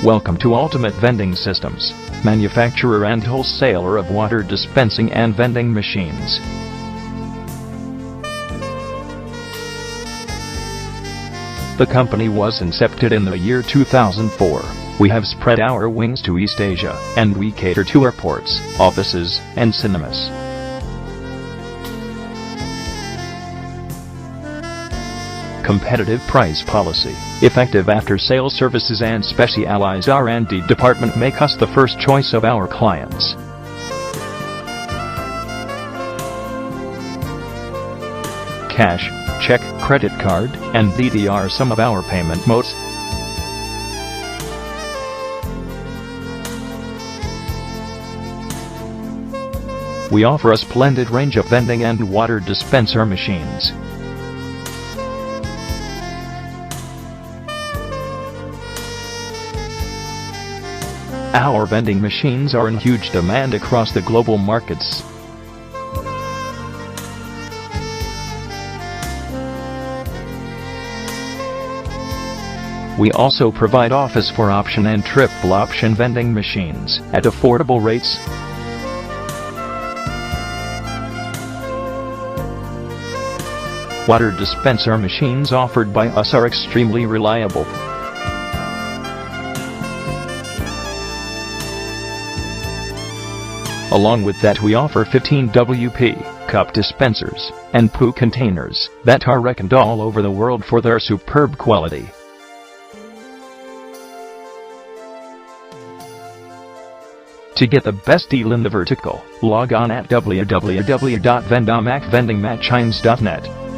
Welcome to Ultimate Vending Systems, manufacturer and wholesaler of water dispensing and vending machines. The company was incepted in the year 2004. We have spread our wings to East Asia, and we cater to airports, offices, and cinemas. Competitive price policy, effective after-sales services and specialized R&D department make us the first choice of our clients. Cash, check, credit card, and DD are some of our payment modes. We offer a splendid range of vending and water dispenser machines. Our vending machines are in huge demand across the global markets. We also provide office for option and triple option vending machines at affordable rates. Water dispenser machines offered by us are extremely reliable. Along with that, we offer 15 WP cup dispensers and poo containers that are reckoned all over the world for their superb quality. To get the best deal in the vertical, log on at www.vendomacvendingmachines.net.